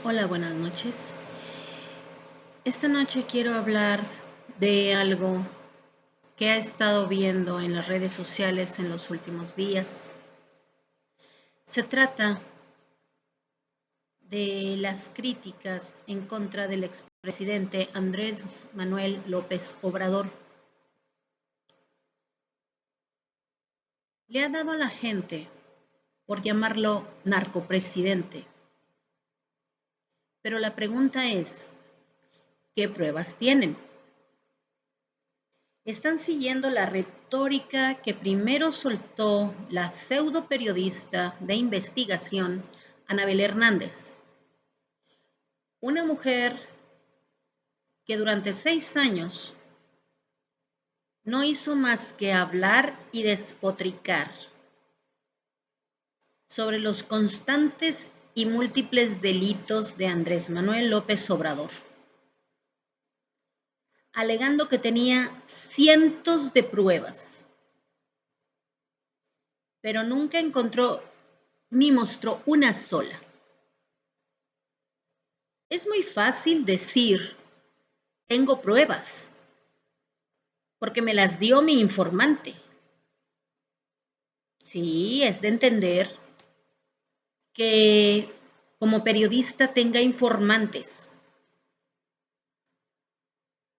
Hola, buenas noches. Esta noche quiero hablar de algo que he estado viendo en las redes sociales en los últimos días. Se trata de las críticas en contra del expresidente Andrés Manuel López Obrador. Le ha dado a la gente por llamarlo narcopresidente. Pero la pregunta es, ¿qué pruebas tienen? Están siguiendo la retórica que primero soltó la pseudo periodista de investigación Anabel Hernández, una mujer que durante 6 años no hizo más que hablar y despotricar sobre los constantes y múltiples delitos de Andrés Manuel López Obrador, alegando que tenía cientos de pruebas, pero nunca encontró ni mostró una sola. Es muy fácil decir, tengo pruebas, porque me las dio mi informante. Sí, es de entender que como periodista tenga informantes.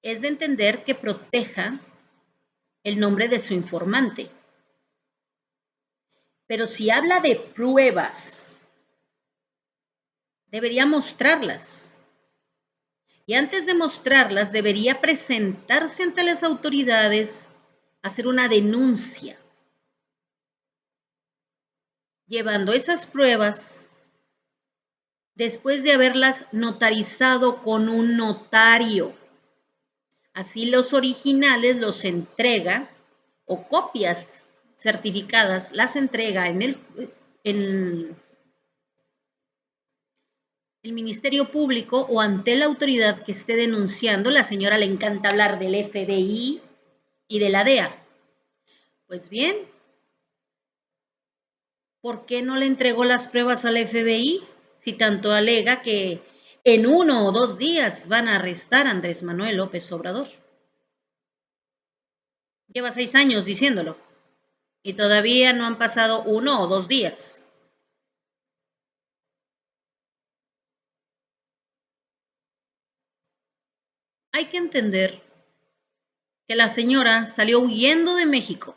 Es de entender que proteja el nombre de su informante. Pero si habla de pruebas, debería mostrarlas. Y antes de mostrarlas, debería presentarse ante las autoridades, hacer una denuncia, llevando esas pruebas después de haberlas notarizado con un notario. Así los originales los entrega o copias certificadas las entrega en el Ministerio Público o ante la autoridad que esté denunciando. La señora le encanta hablar del FBI y de la DEA. Pues bien, ¿por qué no le entregó las pruebas al FBI si tanto alega que en 1 o 2 días van a arrestar a Andrés Manuel López Obrador? Lleva 6 años diciéndolo y todavía no han pasado 1 o 2 días. Hay que entender que la señora salió huyendo de México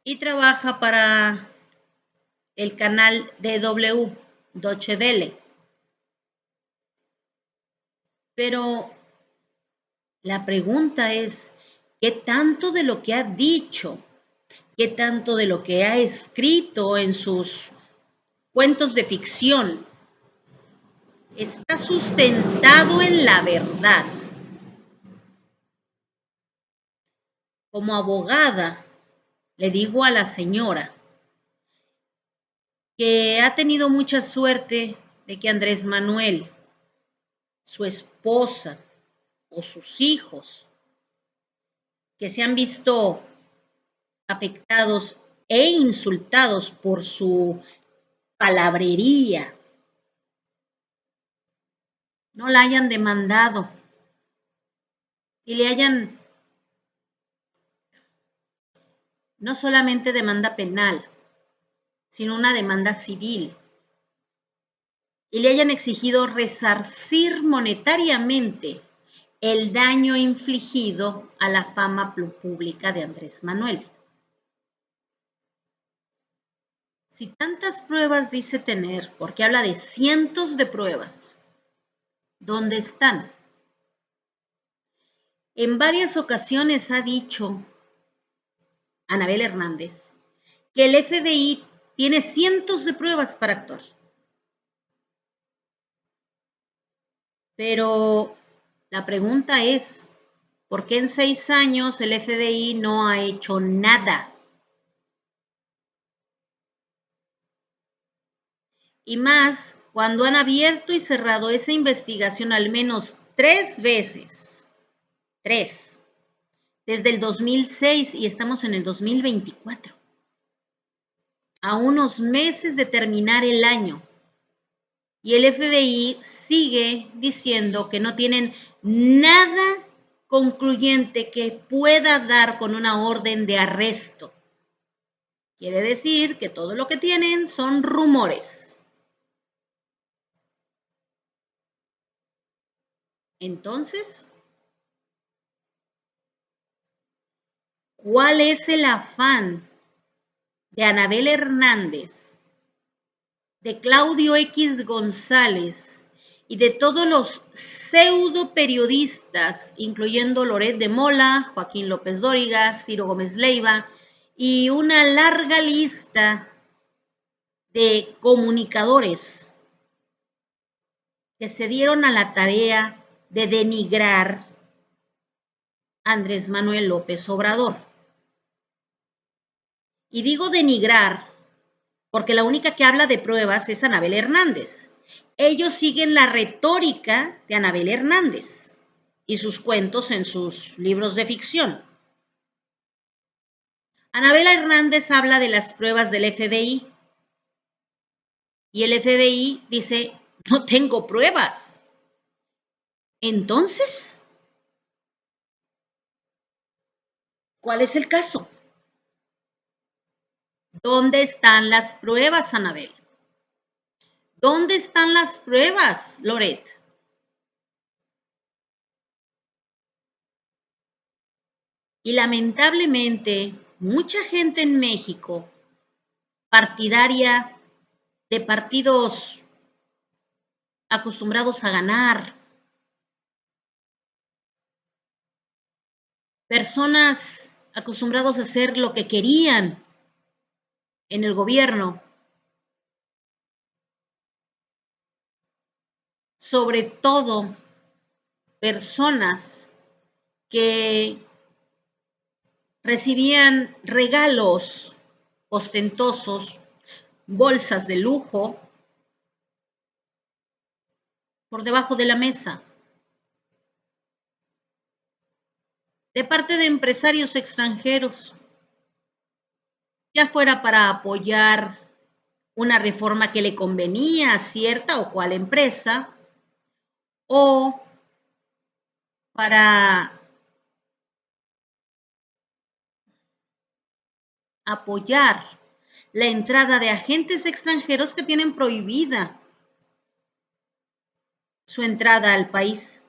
y trabaja para el canal DW, Deutsche Welle. Pero la pregunta es, ¿qué tanto de lo que ha dicho, qué tanto de lo que ha escrito en sus cuentos de ficción está sustentado en la verdad? Como abogada, le digo a la señora que ha tenido mucha suerte de que Andrés Manuel, su esposa o sus hijos, que se han visto afectados e insultados por su palabrería, no la hayan demandado y le hayan no solamente demanda penal, sino una demanda civil, y le hayan exigido resarcir monetariamente el daño infligido a la fama pública de Andrés Manuel. Si tantas pruebas dice tener, porque habla de cientos de pruebas, ¿dónde están? En varias ocasiones ha dicho Anabel Hernández que el FBI tiene cientos de pruebas para actuar. Pero la pregunta es, ¿por qué en 6 años el FBI no ha hecho nada? Y más cuando han abierto y cerrado esa investigación al menos 3 veces. 3. Desde el 2006 y estamos en el 2024. a unos meses de terminar el año. Y el FBI sigue diciendo que no tienen nada concluyente que pueda dar con una orden de arresto. Quiere decir que todo lo que tienen son rumores. Entonces, ¿cuál es el afán de Anabel Hernández, de Claudio X González y de todos los pseudo periodistas, incluyendo Loret de Mola, Joaquín López Dóriga, Ciro Gómez Leiva y una larga lista de comunicadores que se dieron a la tarea de denigrar a Andrés Manuel López Obrador? Y digo denigrar porque la única que habla de pruebas es Anabel Hernández. Ellos siguen la retórica de Anabel Hernández y sus cuentos en sus libros de ficción. Anabel Hernández habla de las pruebas del FBI y el FBI dice, no tengo pruebas. Entonces, ¿cuál es el caso? ¿Dónde están las pruebas, Anabel? ¿Dónde están las pruebas, Loret? Y lamentablemente, mucha gente en México, partidaria de partidos acostumbrados a ganar, personas acostumbrados a hacer lo que querían en el gobierno, sobre todo personas que recibían regalos ostentosos, bolsas de lujo, por debajo de la mesa, de parte de empresarios extranjeros, ya fuera para apoyar una reforma que le convenía a cierta o cual empresa, o para apoyar la entrada de agentes extranjeros que tienen prohibida su entrada al país.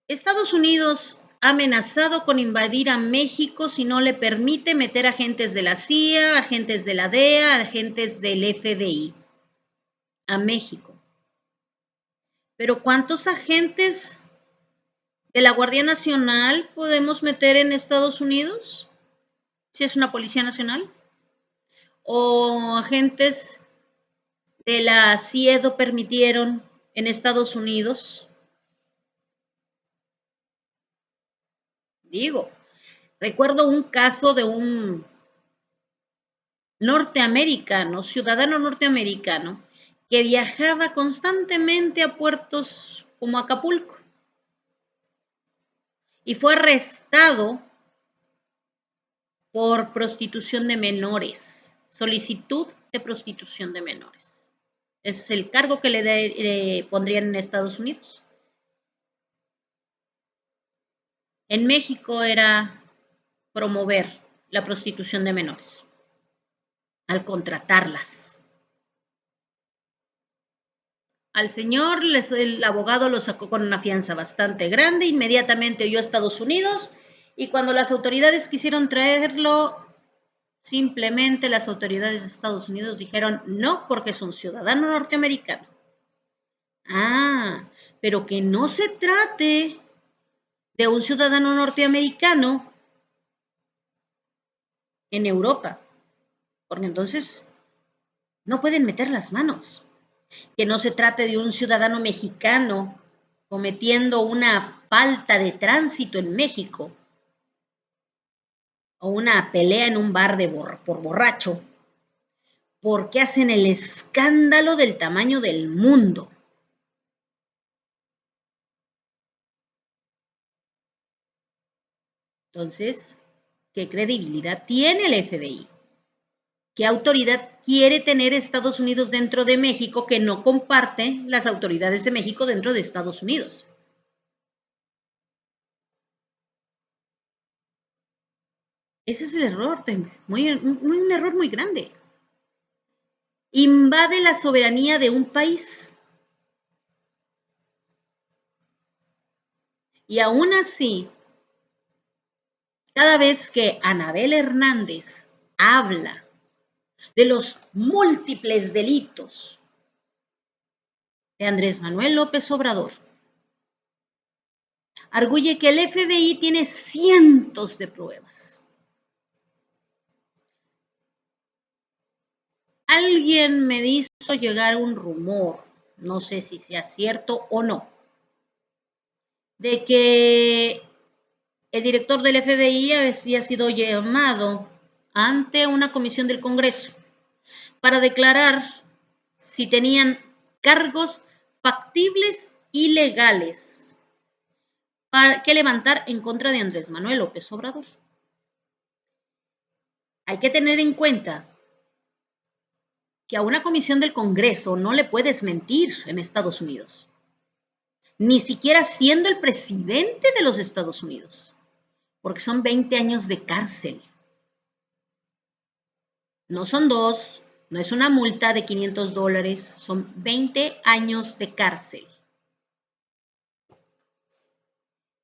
Estados Unidos ha amenazado con invadir a México si no le permite meter agentes de la CIA, agentes de la DEA, agentes del FBI a México. Pero ¿cuántos agentes de la Guardia Nacional podemos meter en Estados Unidos? Si es una policía nacional. O agentes de la CIEDO permitieron en Estados Unidos. Digo, recuerdo un caso de un norteamericano, ciudadano norteamericano, que viajaba constantemente a puertos como Acapulco y fue arrestado por prostitución de menores, solicitud de prostitución de menores. Es el cargo que le pondrían en Estados Unidos. En México era promover la prostitución de menores al contratarlas. Al señor, el abogado lo sacó con una fianza bastante grande, inmediatamente huyó a Estados Unidos y cuando las autoridades quisieron traerlo, simplemente las autoridades de Estados Unidos dijeron no porque es un ciudadano norteamericano. Ah, pero que no se trate de un ciudadano norteamericano en Europa, porque entonces no pueden meter las manos. Que no se trate de un ciudadano mexicano cometiendo una falta de tránsito en México o una pelea en un bar por borracho, porque hacen el escándalo del tamaño del mundo. Entonces, ¿Qué credibilidad tiene el FBI? ¿Qué autoridad quiere tener Estados Unidos dentro de México que no comparte las autoridades de México dentro de Estados Unidos? Ese es el error, un error muy grande. Invade la soberanía de un país. Y aún así, cada vez que Anabel Hernández habla de los múltiples delitos de Andrés Manuel López Obrador, arguye que el FBI tiene cientos de pruebas. Alguien me hizo llegar un rumor, no sé si sea cierto o no, de que el director del FBI había sido llamado ante una comisión del Congreso para declarar si tenían cargos factibles y legales que levantar en contra de Andrés Manuel López Obrador. Hay que tener en cuenta que a una comisión del Congreso no le puedes mentir en Estados Unidos, ni siquiera siendo el presidente de los Estados Unidos, porque son 20 años de cárcel. No son dos, no es una multa de $500, son 20 años de cárcel.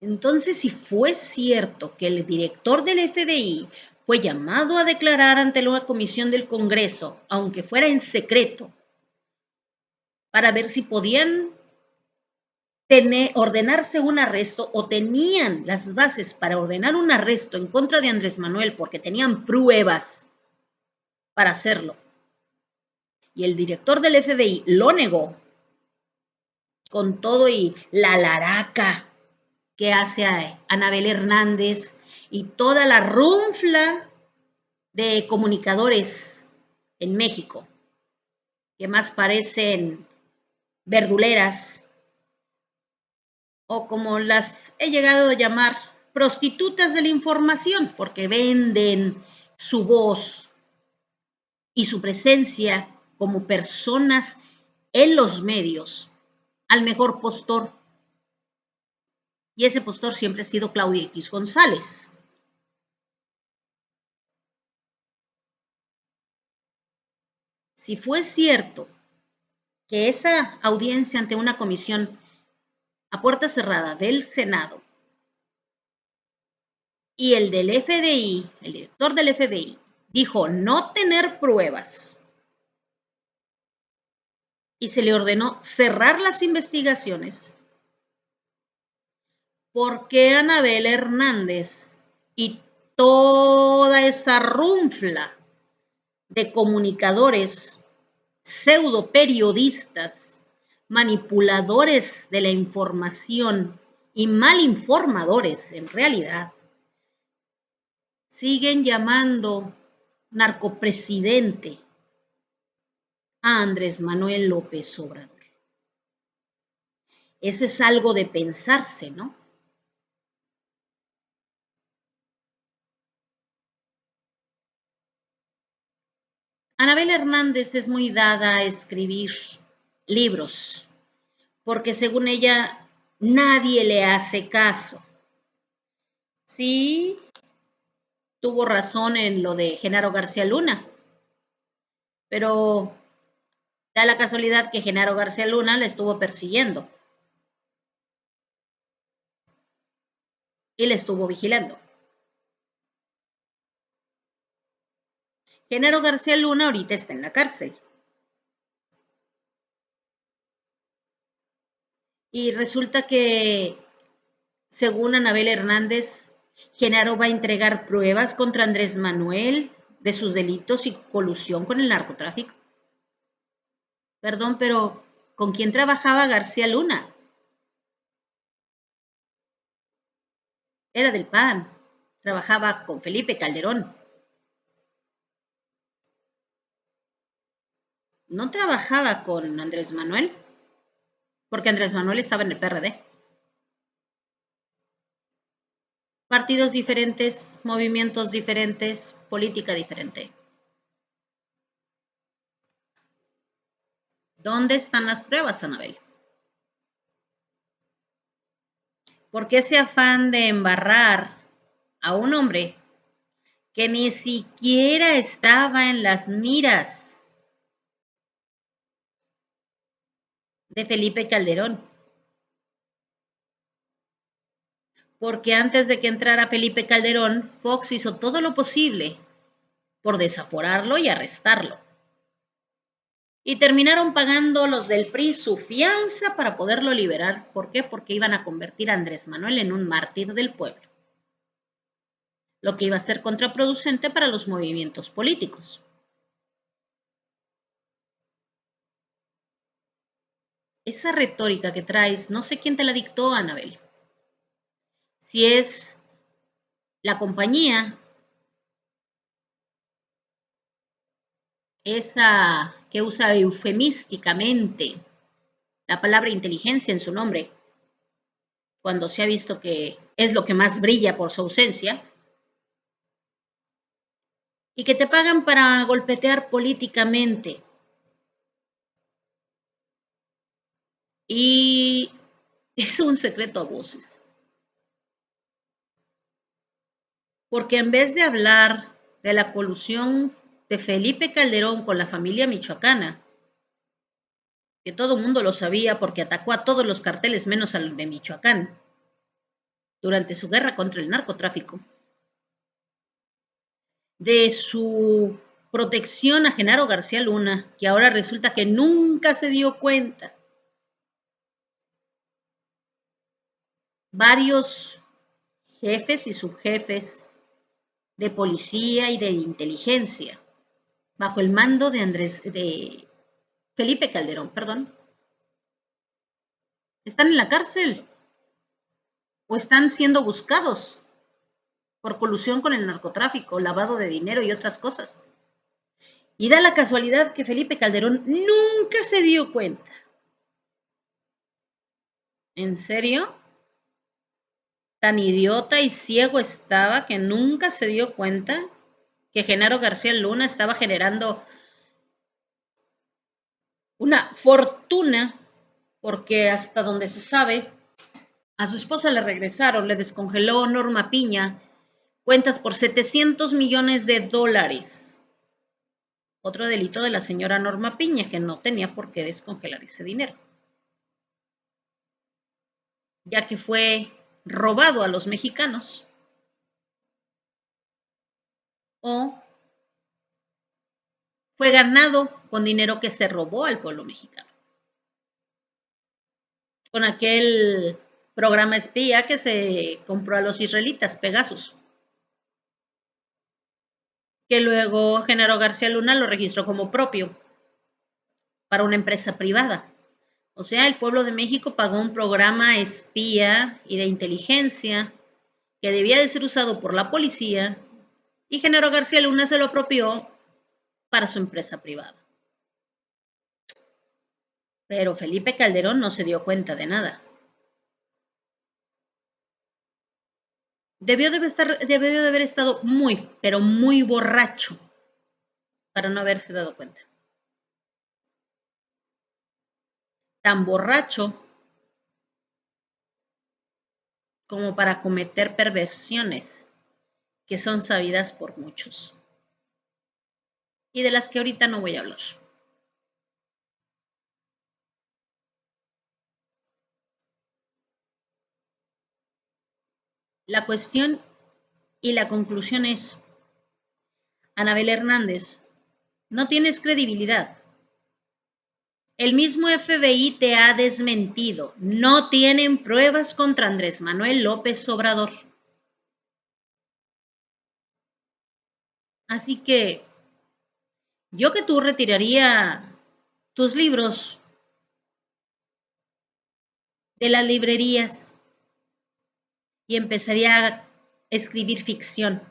Entonces, si fue cierto que el director del FBI fue llamado a declarar ante la comisión del Congreso, aunque fuera en secreto, para ver si podían ordenarse un arresto o tenían las bases para ordenar un arresto en contra de Andrés Manuel porque tenían pruebas para hacerlo, y el director del FBI lo negó, con todo y la laraca que hace a Anabel Hernández y toda la runfla de comunicadores en México, que más parecen verduleras o como las he llegado a llamar, prostitutas de la información, porque venden su voz y su presencia como personas en los medios al mejor postor. Y ese postor siempre ha sido Claudia X González. Si fue cierto que esa audiencia ante una comisión a puerta cerrada del Senado y el del FBI, el director del FBI, dijo no tener pruebas y se le ordenó cerrar las investigaciones, ¿por qué Anabel Hernández y toda esa runfla de comunicadores, pseudo periodistas, manipuladores de la información y mal informadores en realidad, siguen llamando narcopresidente a Andrés Manuel López Obrador? Eso es algo de pensarse, ¿no? Anabel Hernández es muy dada a escribir libros, porque según ella nadie le hace caso. Sí, tuvo razón en lo de Genaro García Luna, pero da la casualidad que Genaro García Luna la estuvo persiguiendo y le estuvo vigilando. Genaro García Luna ahorita está en la cárcel. Y resulta que, según Anabel Hernández, Genaro va a entregar pruebas contra Andrés Manuel de sus delitos y colusión con el narcotráfico. Perdón, pero ¿con quién trabajaba García Luna? Era del PAN, trabajaba con Felipe Calderón. No trabajaba con Andrés Manuel, porque Andrés Manuel estaba en el PRD. partidos diferentes, movimientos diferentes, política diferente. ¿Dónde están las pruebas, Anabel? ¿Por qué ese afán de embarrar a un hombre que ni siquiera estaba en las miras de Felipe Calderón? Porque antes de que entrara Felipe Calderón, Fox hizo todo lo posible por desaforarlo y arrestarlo. Y terminaron pagando los del PRI su fianza para poderlo liberar. ¿Por qué? Porque iban a convertir a Andrés Manuel en un mártir del pueblo, lo que iba a ser contraproducente para los movimientos políticos. Esa retórica que traes, no sé quién te la dictó, Anabel. Si es la compañía, esa que usa eufemísticamente la palabra inteligencia en su nombre, cuando se ha visto que es lo que más brilla por su ausencia, y que te pagan para golpetear políticamente. Y es un secreto a voces. Porque en vez de hablar de la colusión de Felipe Calderón con la familia michoacana, que todo el mundo lo sabía porque atacó a todos los carteles menos al de Michoacán durante su guerra contra el narcotráfico, de su protección a Genaro García Luna, que ahora resulta que nunca se dio cuenta. Varios jefes y subjefes de policía y de inteligencia bajo el mando de Felipe Calderón, perdón, están en la cárcel o están siendo buscados por colusión con el narcotráfico, lavado de dinero y otras cosas. Y da la casualidad que Felipe Calderón nunca se dio cuenta. ¿En serio? Tan idiota y ciego estaba que nunca se dio cuenta que Genaro García Luna estaba generando una fortuna, porque hasta donde se sabe, a su esposa le regresaron, le descongeló Norma Piña cuentas por 700 millones de dólares. Otro delito de la señora Norma Piña, que no tenía por qué descongelar ese dinero, ya que fue robado a los mexicanos o fue ganado con dinero que se robó al pueblo mexicano. Con aquel programa espía que se compró a los israelitas, Pegasus, que luego Genaro García Luna lo registró como propio para una empresa privada. O sea, el pueblo de México pagó un programa espía y de inteligencia que debía de ser usado por la policía y Genaro García Luna se lo apropió para su empresa privada. Pero Felipe Calderón no se dio cuenta de nada. Debió de haber estado muy, pero muy borracho para no haberse dado cuenta. Tan borracho como para cometer perversiones que son sabidas por muchos y de las que ahorita no voy a hablar. La cuestión y la conclusión es, Anabel Hernández, no tienes credibilidad. El mismo FBI te ha desmentido. No tienen pruebas contra Andrés Manuel López Obrador. Así que yo que tú retiraría tus libros de las librerías y empezaría a escribir ficción.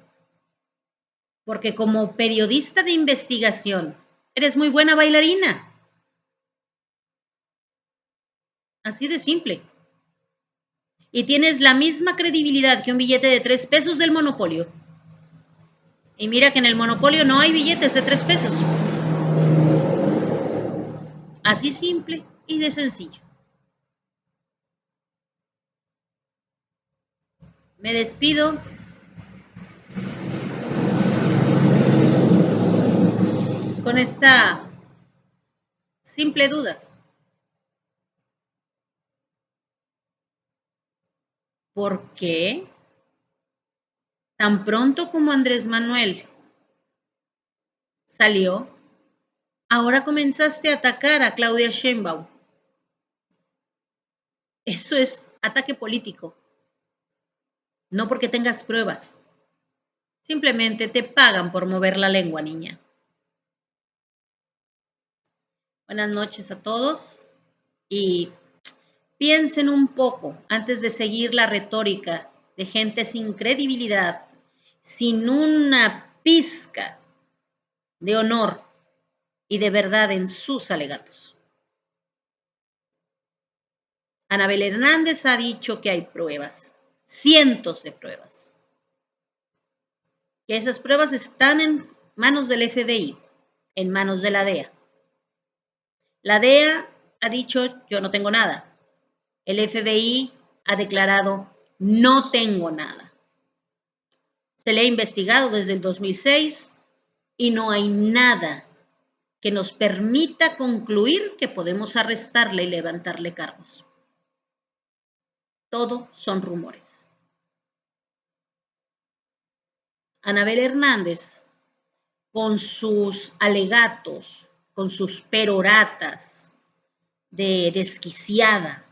Porque como periodista de investigación, eres muy buena bailarina. Así de simple. y tienes la misma credibilidad que un billete de 3 pesos del monopolio. Y mira que en el monopolio no hay billetes de 3 pesos. Así simple y de sencillo. Me despido con esta simple duda. ¿Por qué tan pronto como Andrés Manuel salió, ahora comenzaste a atacar a Claudia Sheinbaum? Eso es ataque político, no porque tengas pruebas. Simplemente te pagan por mover la lengua, niña. Buenas noches a todos y piensen un poco antes de seguir la retórica de gente sin credibilidad, sin una pizca de honor y de verdad en sus alegatos. Anabel Hernández ha dicho que hay pruebas, cientos de pruebas, que esas pruebas están en manos del FBI, en manos de la DEA. La DEA ha dicho, yo no tengo nada. El FBI ha declarado, no tengo nada. Se le ha investigado desde el 2006 y no hay nada que nos permita concluir que podemos arrestarle y levantarle cargos. Todo son rumores. Anabel Hernández, con sus alegatos, con sus peroratas de desquiciada,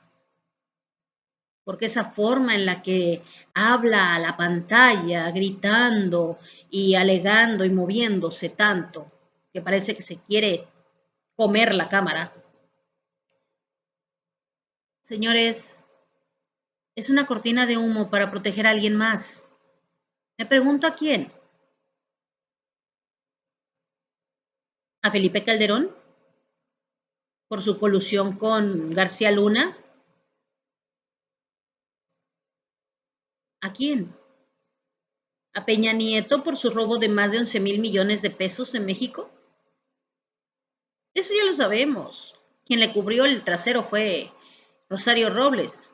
porque esa forma en la que habla a la pantalla, gritando y alegando y moviéndose tanto, que parece que se quiere comer la cámara. Señores, es una cortina de humo para proteger a alguien más. Me pregunto a quién. ¿A Felipe Calderón? ¿Por su colusión con García Luna? ¿A quién? ¿A Peña Nieto por su robo de más de 11,000 millones de pesos en México? Eso ya lo sabemos. Quien le cubrió el trasero fue Rosario Robles.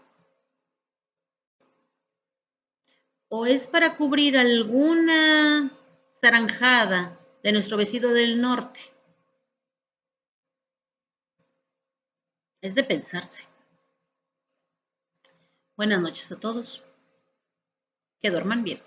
¿O es para cubrir alguna zaranjada de nuestro vecino del norte? Es de pensarse. Buenas noches a todos. Que duerman bien.